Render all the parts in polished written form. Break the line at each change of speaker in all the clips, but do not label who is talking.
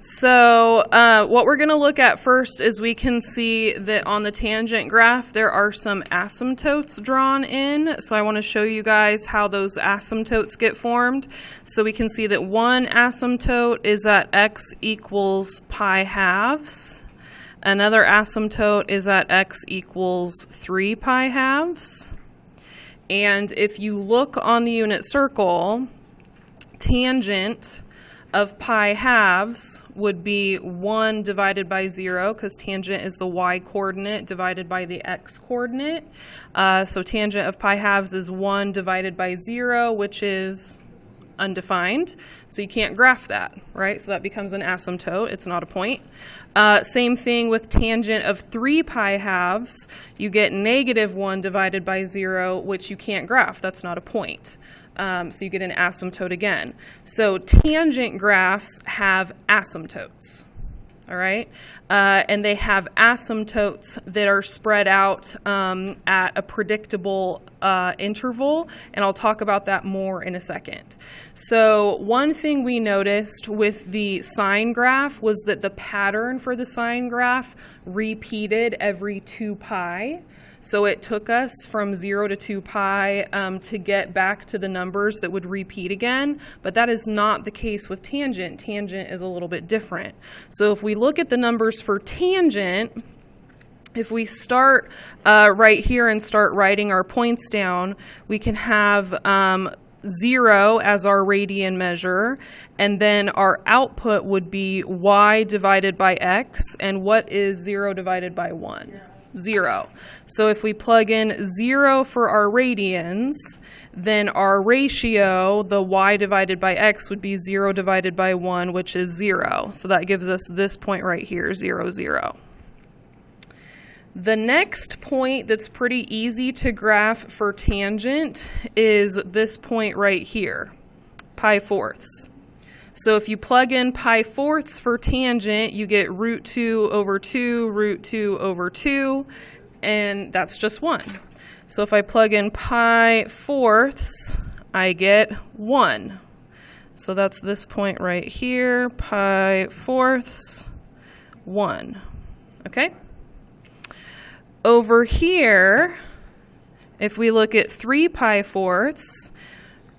So what we're going to look at first is we can see that on the tangent graph there are some asymptotes drawn in. So I want to show you guys how those asymptotes get formed. So we can see that one asymptote is at x equals pi halves. Another asymptote is at x equals 3 pi halves. And if you look on the unit circle, tangent of pi halves would be 1 divided by 0, because tangent is the y coordinate divided by the x coordinate. So tangent of pi halves is 1 divided by 0, which is undefined. So you can't graph that, right? So that becomes an asymptote. It's not a point. Same thing with tangent of 3 pi halves. You get negative 1 divided by 0, which you can't graph. That's not a point. So you get an asymptote again. So tangent graphs have asymptotes, all right? And they have asymptotes that are spread out at a predictable interval, and I'll talk about that more in a second. So one thing we noticed with the sine graph was that the pattern for the sine graph repeated every 2 pi. So it took us from 0 to 2 pi to get back to the numbers that would repeat again, but that is not the case with tangent. Tangent is a little bit different. So if we look at the numbers for tangent, if we start right here and start writing our points down, we can have 0 as our radian measure, and then our output would be y divided by x, and what is 0 divided by 1? 0. So if we plug in 0 for our radians, then our ratio, the y divided by x, would be 0 divided by 1, which is 0. So that gives us this point right here, 0, 0. The next point that's pretty easy to graph for tangent is this point right here, pi fourths. So if you plug in pi fourths for tangent, you get root 2 over 2, root 2 over 2, and that's just 1. So if I plug in pi fourths, I get 1. So that's this point right here, pi fourths, 1. Okay? Over here, if we look at 3 pi fourths,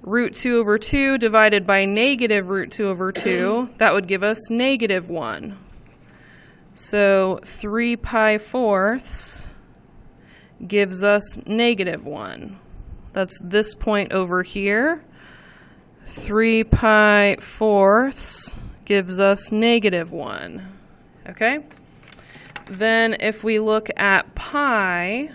root 2 over 2 divided by negative root 2 over 2, that would give us negative 1. So 3 pi fourths gives us negative 1. That's this point over here. 3 pi fourths gives us negative 1. Okay? Then if we look at pi,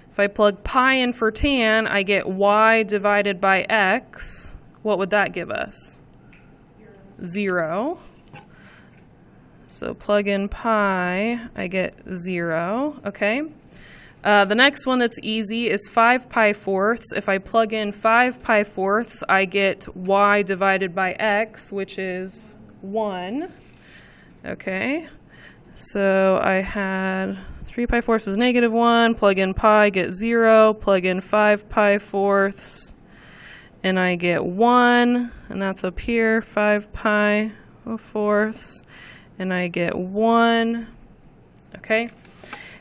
if I plug pi in for tan, I get y divided by x. What would that give us? 0. So plug in pi, I get 0. Okay. The next one that's easy is 5 pi fourths. If I plug in 5 pi fourths, I get y divided by x, which is 1. Okay. So I had 3 pi fourths is negative 1, plug in pi, get 0, plug in 5 pi fourths, and I get 1, and that's up here, 5 pi fourths, and I get 1, okay?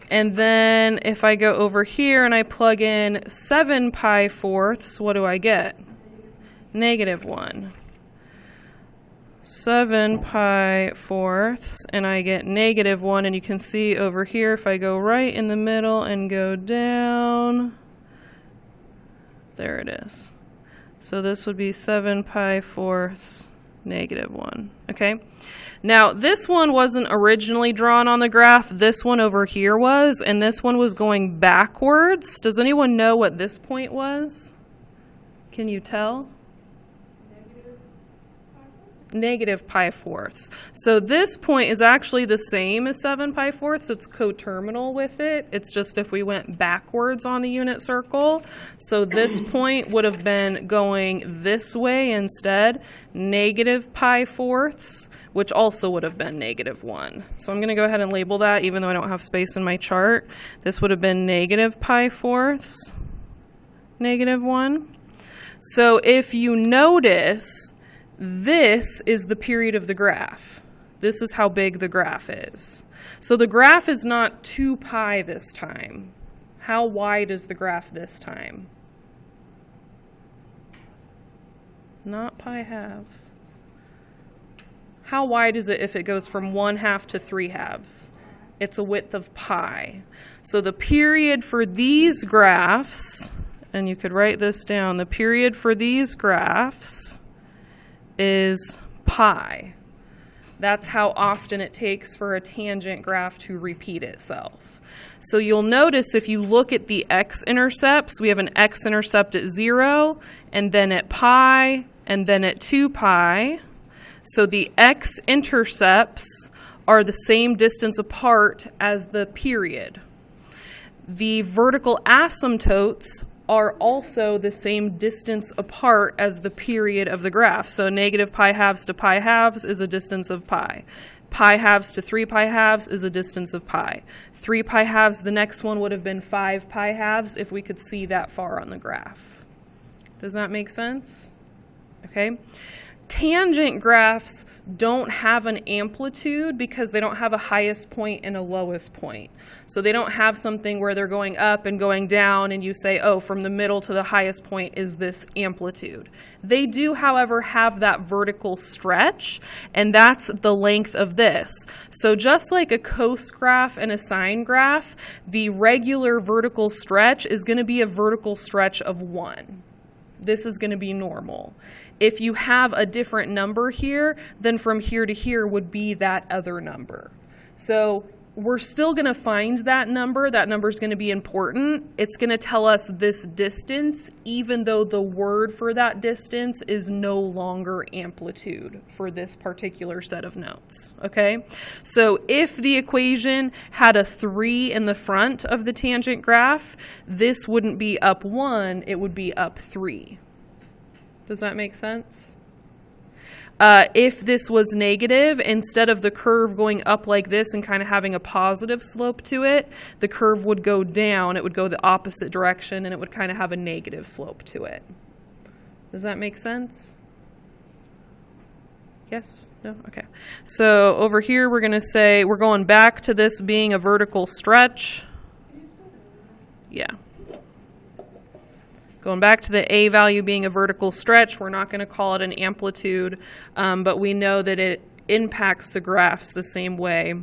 And then if I go over here and I plug in 7 pi fourths, what do I get? Negative 1. 7 pi fourths, and I get negative 1, and you can see over here if I go right in the middle and go down, there it is. So this would be 7 pi fourths, negative 1. Okay? Now this one wasn't originally drawn on the graph, this one over here was, and this one was going backwards. Does anyone know what this point was? Can you tell? Negative pi fourths. So this point is actually the same as 7 pi fourths. It's coterminal with it. It's just if we went backwards on the unit circle. So this point would have been going this way instead, negative pi fourths, which also would have been negative 1. So I'm going to go ahead and label that even though I don't have space in my chart. This would have been negative pi fourths, negative 1. So if you notice, This is the period of the graph. This is how big the graph is. So the graph is not 2 pi this time. How wide is the graph this time? Not pi halves. How wide is it if it goes from 1/2 to 3/2? It's a width of pi. So the period for these graphs, and you could write this down, the period for these graphs is pi. That's how often it takes for a tangent graph to repeat itself. So you'll notice if you look at the x-intercepts, we have an x-intercept at 0, and then at pi, and then at 2 pi. So the x-intercepts are the same distance apart as the period. The vertical asymptotes are also the same distance apart as the period of the graph. So negative pi halves to pi halves is a distance of pi. Pi halves to 3 pi halves is a distance of pi. 3 pi halves, the next one would have been 5 pi halves if we could see that far on the graph. Does that make sense? Okay. Tangent graphs don't have an amplitude because they don't have a highest point and a lowest point. So they don't have something where they're going up and going down and you say, oh, from the middle to the highest point is this amplitude. They do, however, have that vertical stretch, and that's the length of this. So just like a cos graph and a sine graph, the regular vertical stretch is going to be a vertical stretch of 1. This is going to be normal. If you have a different number here, then from here to here would be that other number. So we're still going to find that number. That number is going to be important. It's going to tell us this distance, even though the word for that distance is no longer amplitude for this particular set of notes. Okay? So if the equation had a 3 in the front of the tangent graph, this wouldn't be up 1, it would be up 3. Does that make sense? If this was negative, instead of the curve going up like this and kind of having a positive slope to it, the curve would go down. It would go the opposite direction, and it would kind of have a negative slope to it. Does that make sense? Yes? No? Okay. So over here, we're going to say we're going back to this being a vertical stretch. Yeah. Going back to the A value being a vertical stretch, we're not going to call it an amplitude, but we know that it impacts the graphs the same way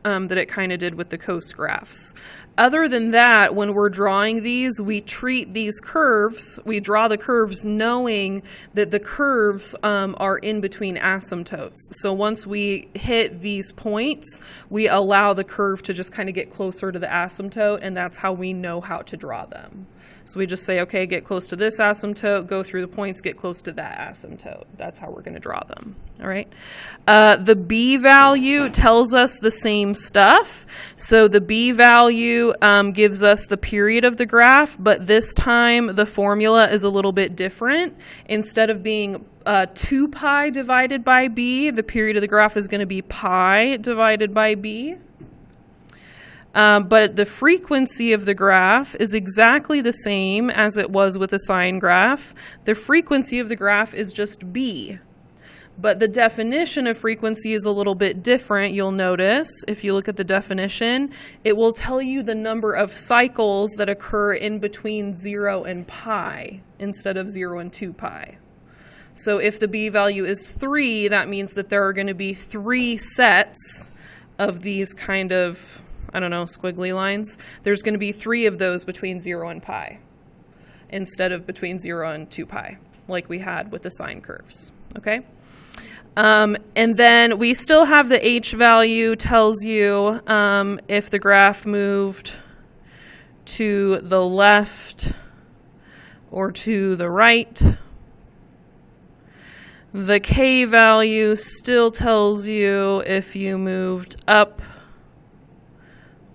that it kind of did with the cos graphs. Other than that, when we're drawing these, we treat these curves, we draw the curves knowing that the curves are in between asymptotes. So once we hit these points, we allow the curve to just kind of get closer to the asymptote, and that's how we know how to draw them. So we just say, okay, get close to this asymptote, go through the points, get close to that asymptote. That's how we're going to draw them, all right? The B value tells us the same stuff. So the B value gives us the period of the graph, but this time the formula is a little bit different. Instead of being 2 pi divided by B, the period of the graph is going to be pi divided by B. But the frequency of the graph is exactly the same as it was with a sine graph. The frequency of the graph is just B. But the definition of frequency is a little bit different, you'll notice. If you look at the definition, it will tell you the number of cycles that occur in between 0 and pi instead of 0 and 2 pi. So if the B value is 3, that means that there are going to be 3 sets of these kind of, I don't know, squiggly lines. There's going to be 3 of those between 0 and pi instead of between 0 and 2 pi, like we had with the sine curves, okay? And then we still have the H value tells you if the graph moved to the left or to the right. The K value still tells you if you moved up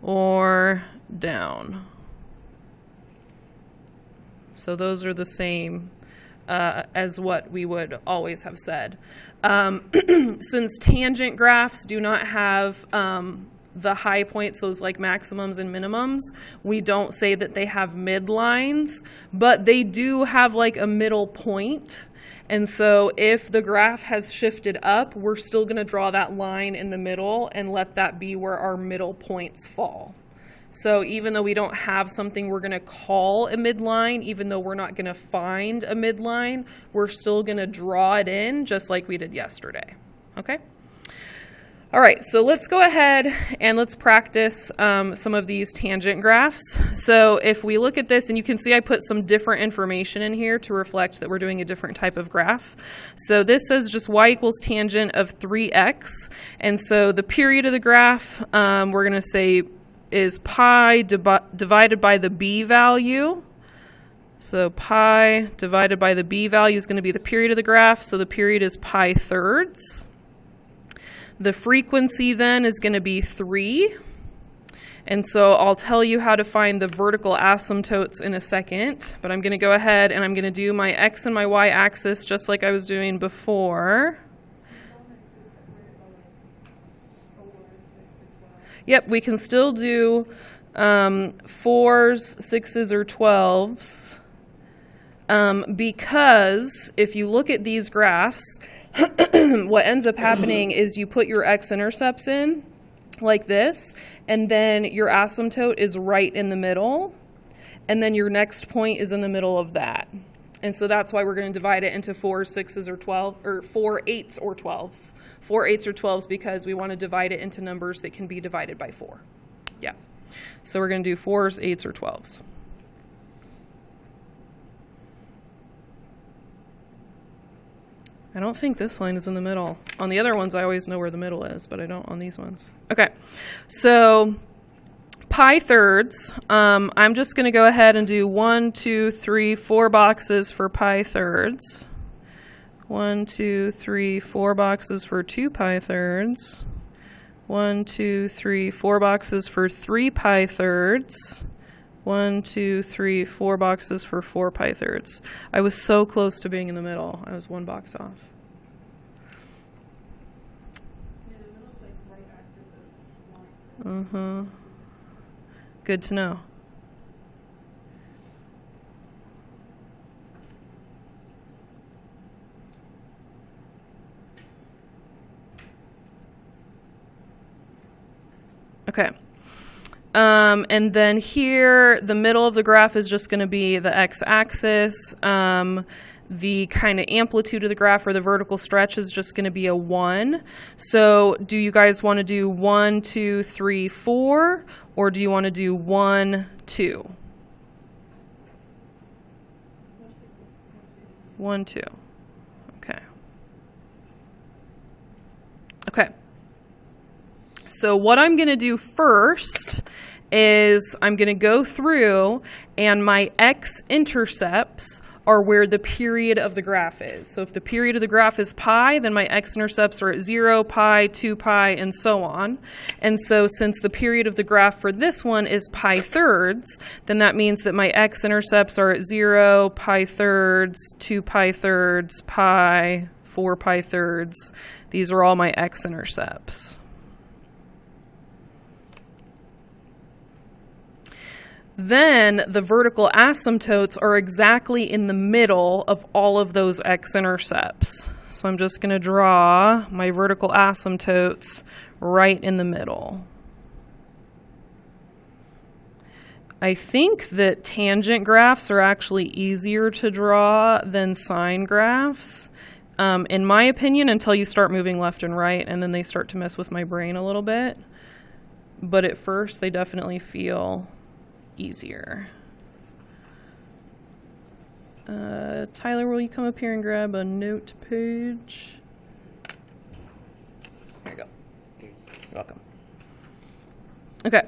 or down. So those are the same as what we would always have said. Since tangent graphs do not have the high points, those like maximums and minimums, we don't say that they have midlines, but they do have like a middle point. And so if the graph has shifted up, we're still going to draw that line in the middle and let that be where our middle points fall. So even though we don't have something we're going to call a midline, even though we're not going to find a midline, we're still going to draw it in just like we did yesterday. Okay? All right, so let's go ahead and let's practice some of these tangent graphs. So if we look at this, and you can see I put some different information in here to reflect that we're doing a different type of graph. So this says just y equals tangent of 3x. And so the period of the graph, we're going to say is pi divided by the b value. So pi divided by the b value is going to be the period of the graph. So the period is pi thirds. The frequency then is going to be 3. And so I'll tell you how to find the vertical asymptotes in a second. But I'm going to go ahead and I'm going to do my x and my y axis just like I was doing before. Yep, we can still do 4s, 6s, or 12s. Because if you look at these graphs, what ends up happening is you put your x-intercepts in like this, and then your asymptote is right in the middle, and then your next point is in the middle of that. And so that's why we're going to divide it into 4s, 6s, or 12, or 4 8s or 12s. 4 8s or 12s because we want to divide it into numbers that can be divided by 4. Yeah. So we're going to do 4s, 8s, or 12s. I don't think this line is in the middle. On the other ones, I always know where the middle is, but I don't on these ones. Okay, so pi thirds. I'm just going to go ahead and do 1, 2, 3, 4 boxes for pi thirds. 1, 2, 3, 4 boxes for 2 pi thirds. 1, 2, 3, 4 boxes for 3 pi thirds. 1, 2, 3, 4 boxes for 4 pi thirds. I was so close to being in the middle. I was 1 box off. Good to know. Okay. And then here, the middle of the graph is just going to be the x-axis. The kind of amplitude of the graph or the vertical stretch is just going to be a 1. So do you guys want to do 1, 2, 3, 4, or do you want to do 1, 2? 1, 2. Okay. Okay. So what I'm going to do first is I'm going to go through and my x-intercepts are where the period of the graph is. So if the period of the graph is pi, then my x-intercepts are at 0, pi, 2 pi, and so on. And so since the period of the graph for this one is pi thirds, then that means that my x-intercepts are at 0, pi thirds, 2 pi thirds, pi, 4 pi thirds. These are all my x-intercepts. Then the vertical asymptotes are exactly in the middle of all of those x-intercepts. So I'm just going to draw my vertical asymptotes right in the middle. I think that tangent graphs are actually easier to draw than sine graphs, in my opinion, until you start moving left and right, and then they start to mess with my brain a little bit. But at first, they definitely feel easier. Tyler, will you come up here and grab a note page? Here you go. You're welcome. Okay.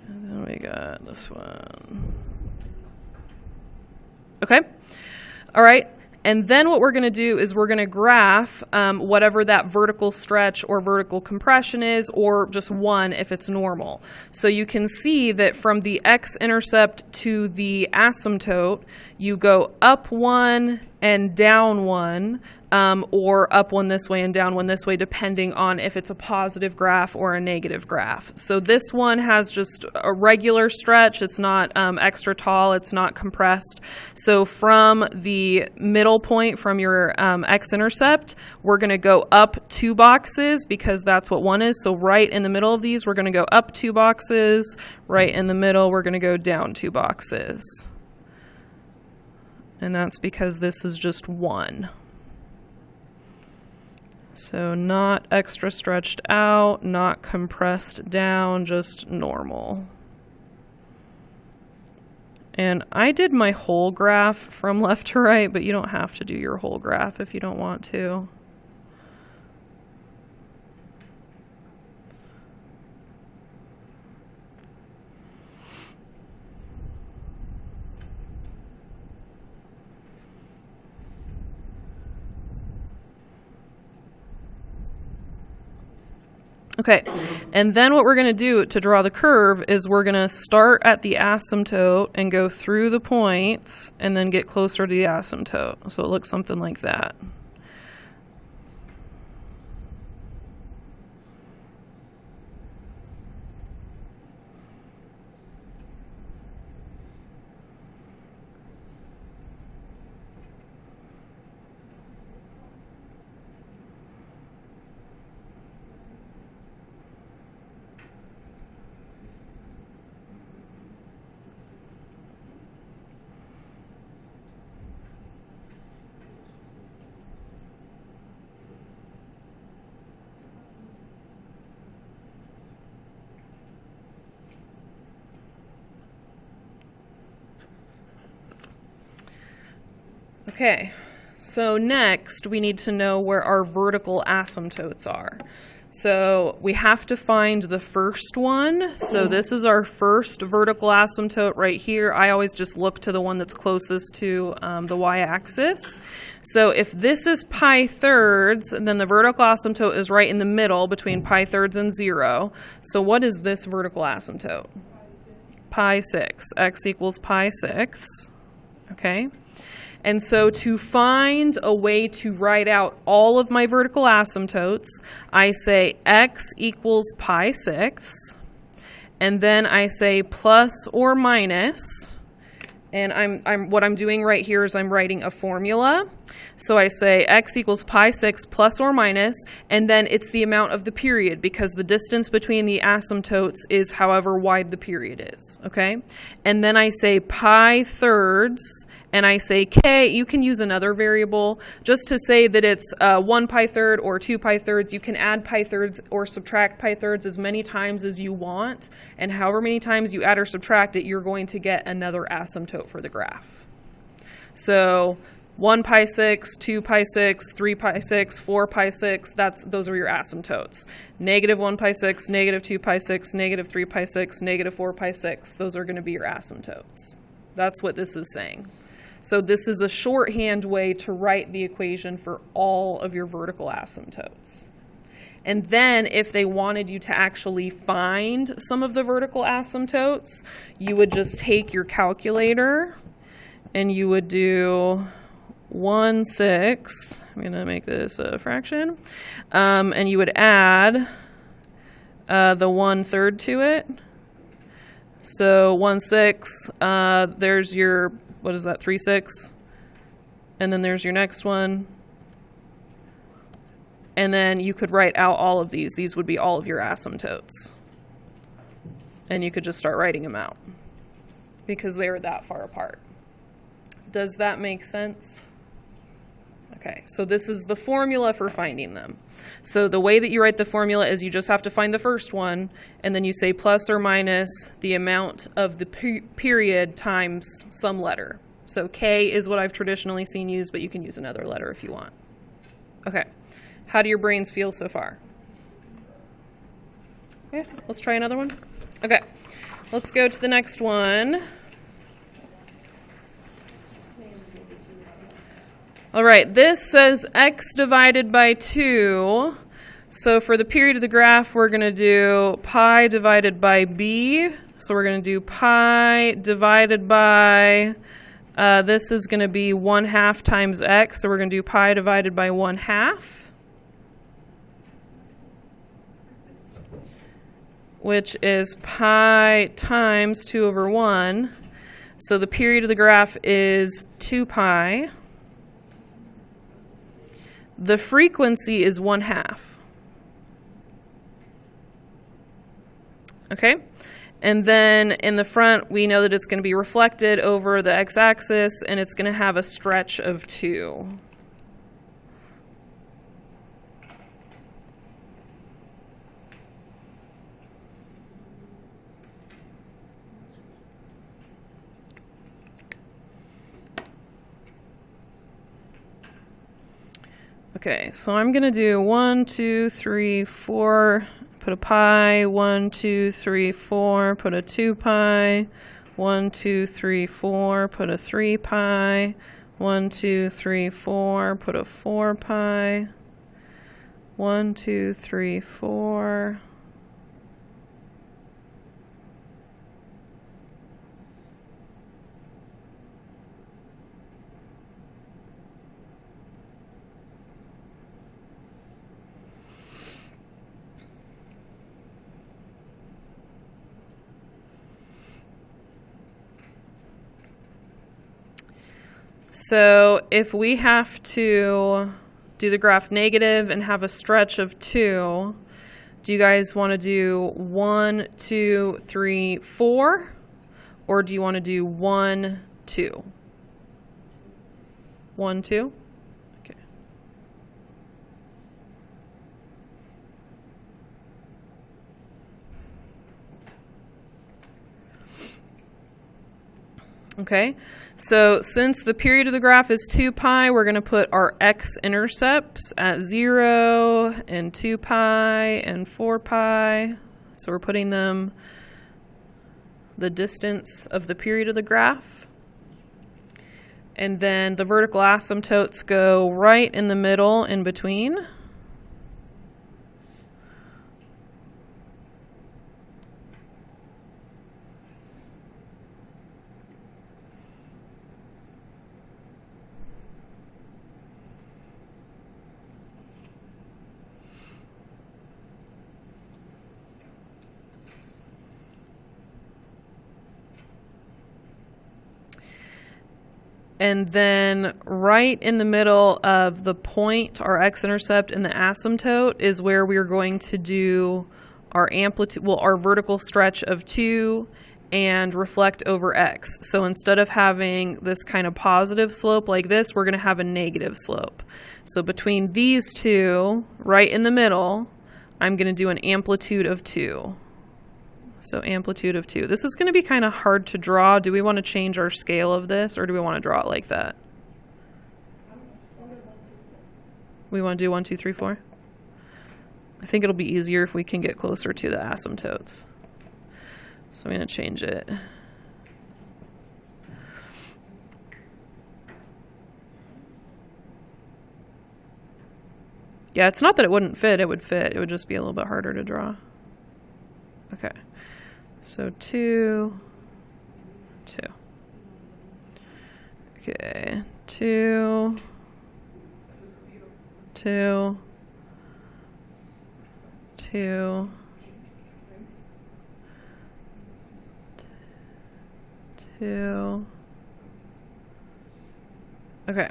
And then we got this one. Okay. All right. And then what we're going to do is we're going to graph whatever that vertical stretch or vertical compression is, or just 1 if it's normal. So you can see that from the x-intercept to the asymptote, you go up 1 and down 1, or up 1 this way and down 1 this way, depending on if it's a positive graph or a negative graph. So this one has just a regular stretch. It's not extra tall. It's not compressed. So from the middle point from your x-intercept, we're going to go up 2 boxes because that's what 1 is. So right in the middle of these, we're going to go up 2 boxes. Right in the middle, we're going to go down 2 boxes. And that's because this is just 1. So not extra stretched out, not compressed down, just normal. And I did my whole graph from left to right, but you don't have to do your whole graph if you don't want to. Okay, and then what we're going to do to draw the curve is we're going to start at the asymptote and go through the points and then get closer to the asymptote. So it looks something like that. Okay, so next we need to know where our vertical asymptotes are. So we have to find the first one. So this is our first vertical asymptote right here. I always just look to the one that's closest to the y-axis. So if this is pi thirds, then the vertical asymptote is right in the middle between pi thirds and 0. So what is this vertical asymptote? Pi 6. X equals pi 6. Okay. And so to find a way to write out all of my vertical asymptotes, I say x equals pi 6, and then I say plus or minus, and what I'm doing right here is I'm writing a formula. So I say x equals pi 6 plus or minus, and then it's the amount of the period because the distance between the asymptotes is however wide the period is, okay? And then I say pi thirds, and I say k. You can use another variable just to say that it's 1 pi third or 2 pi thirds. You can add pi thirds or subtract pi thirds as many times as you want, and however many times you add or subtract it, you're going to get another asymptote for the graph. So 1 pi 6, 2 pi 6, 3 pi 6, 4 pi 6, those are your asymptotes. Negative 1 pi 6, negative 2 pi 6, negative 3 pi 6, negative 4 pi 6. Those are going to be your asymptotes. That's what this is saying. So this is a shorthand way to write the equation for all of your vertical asymptotes. And then if they wanted you to actually find some of the vertical asymptotes, you would just take your calculator and you would do 1/6. I'm going to make this a fraction. And you would add the 1/3 to it. So 1/6, there's your, what is that, 3/6? And then there's your next one. And then you could write out all of these. These would be all of your asymptotes. And you could just start writing them out because they are that far apart. Does that make sense? Okay, so this is the formula for finding them. So the way that you write the formula is you just have to find the first one, and then you say plus or minus the amount of the period times some letter. So K is what I've traditionally seen used, but you can use another letter if you want. Okay, how do your brains feel so far? Okay, let's try another one. Okay, let's go to the next one. All right, this says x divided by 2. So for the period of the graph, we're going to do pi divided by b. So we're going to do pi divided by This is going to be 1/2 times x, so we're going to do pi divided by 1/2, which is pi times 2/1. So the period of the graph is 2 pi. The frequency is 1/2. Okay? And then in the front, we know that it's going to be reflected over the x-axis, and it's going to have a stretch of 2. Okay, so I'm going to do 1, 2, 3, 4, put a pi, 1, 2, 3, 4, put a 2 pi, 1, 2, 3, 4, put a 3 pi, 1, 2, 3, 4, put a 4 pi, 1, 2, 3, 4. So if we have to do the graph negative and have a stretch of 2, do you guys want to do 1, 2, 3, 4? Or do you want to do 1, 2? 1, 2? Okay. Okay, so since the period of the graph is 2 pi, we're going to put our x-intercepts at 0 and 2 pi and 4 pi. So we're putting them the distance of the period of the graph. And then the vertical asymptotes go right in the middle in between. And then right in the middle of the point, our x-intercept and the asymptote is where we're going to do our amplitude, well, our vertical stretch of 2 and reflect over x. So instead of having this kind of positive slope like this, we're going to have a negative slope. So between these two, right in the middle, I'm going to do an amplitude of 2. So amplitude of 2. This is going to be kind of hard to draw. Do we want to change our scale of this, or do we want to draw it like that? We want to do 1, 2, 3, 4? I think it'll be easier if we can get closer to the asymptotes. So I'm going to change it. Yeah, it's not that it wouldn't fit. It would fit. It would just be a little bit harder to draw. Okay. So 2, 2. Okay, 2, 2, 2, 2. Okay.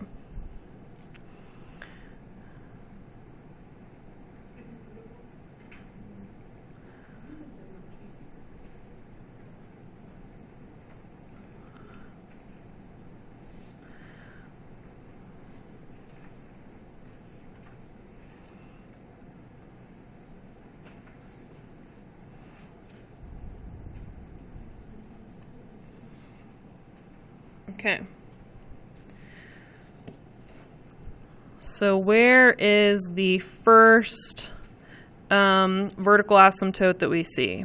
Okay. So where is the first vertical asymptote that we see?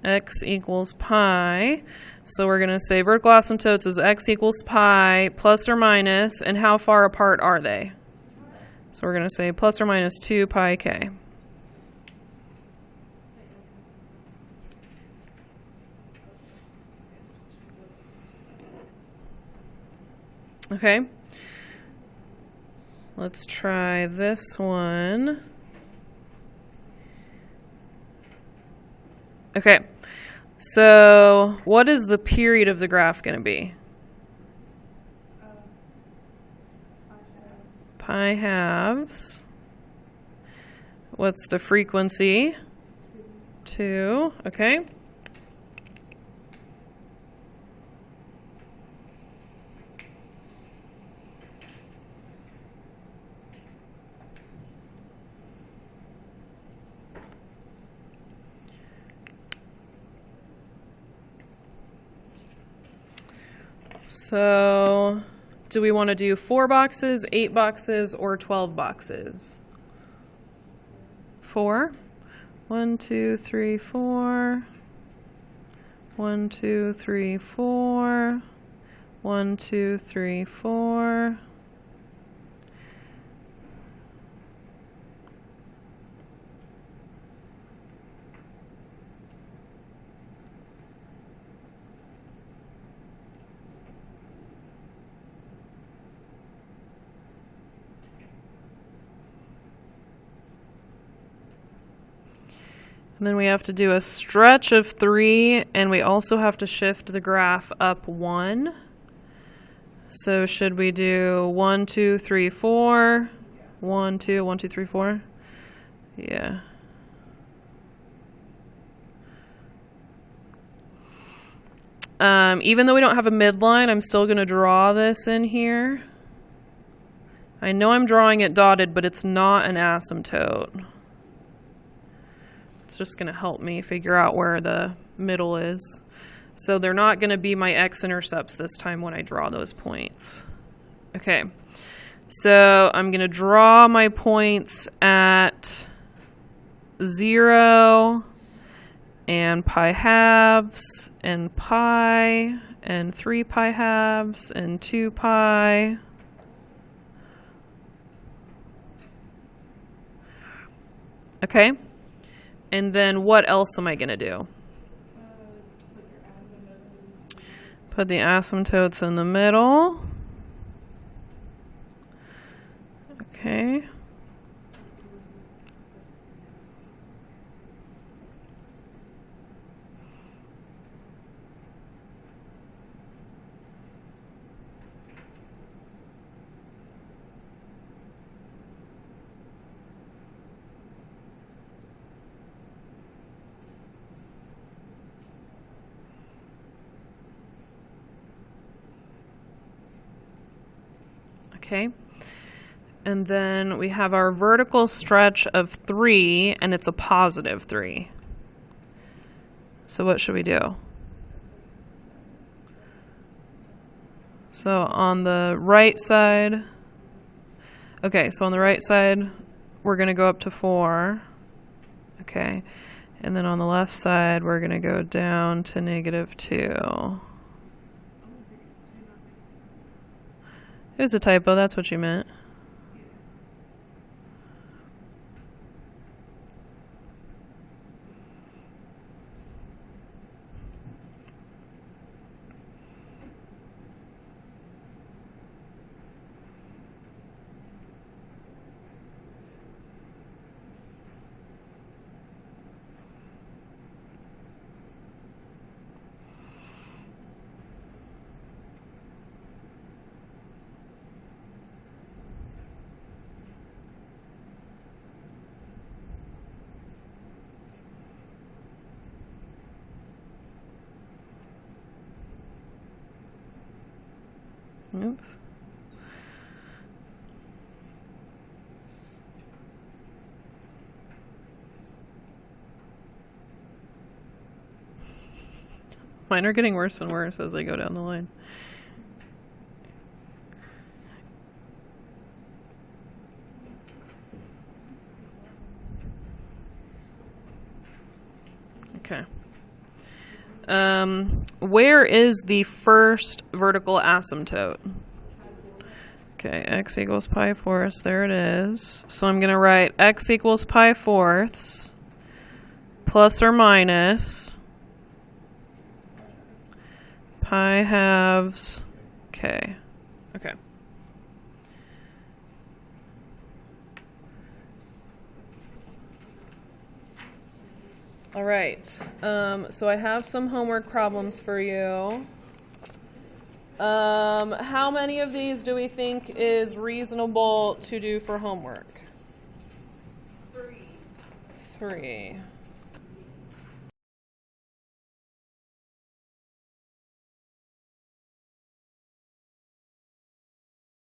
X equals pi. So we're going to say vertical asymptotes is x equals pi plus or minus, and how far apart are they? So we're going to say plus or minus 2 pi k. Okay. Let's try this one. Okay. So what is the period of the graph going to be? Pi halves. What's the frequency? 2. Okay. So, do we want to do 4 boxes, 8 boxes, or 12 boxes? 4. 1, 2, 3, 4. 1, 2, 3, 4. 1, 2, 3, 4. And then we have to do a stretch of 3, and we also have to shift the graph up 1. So should we do 1, 2, 3, 4? 1, 2, 1, 2, 3, 4? Yeah. Even though we don't have a midline, I'm still going to draw this in here. I know I'm drawing it dotted, but it's not an asymptote. It's just going to help me figure out where the middle is. So they're not going to be my x-intercepts this time when I draw those points. Okay, so I'm going to draw my points at 0 and pi halves and pi and 3 pi halves and 2 pi. Okay. And then what else am I going to do? Put the asymptotes in the middle. Okay. Okay, and then we have our vertical stretch of 3, and it's a positive 3. So what should we do? So on the right side, okay, so on the right side, we're going to go up to 4. Okay, and then on the left side, we're going to go down to -2. It was a typo, that's what you meant. Oops. Mine are getting worse and worse as they go down the line. Okay. Where is the first vertical asymptote? Okay, x equals pi fourths. There it is. So I'm going to write x equals pi fourths plus or minus pi halves. Okay. Okay. All right. So I have some homework problems for you. How many of these do we think is reasonable to do for homework?
3.
3.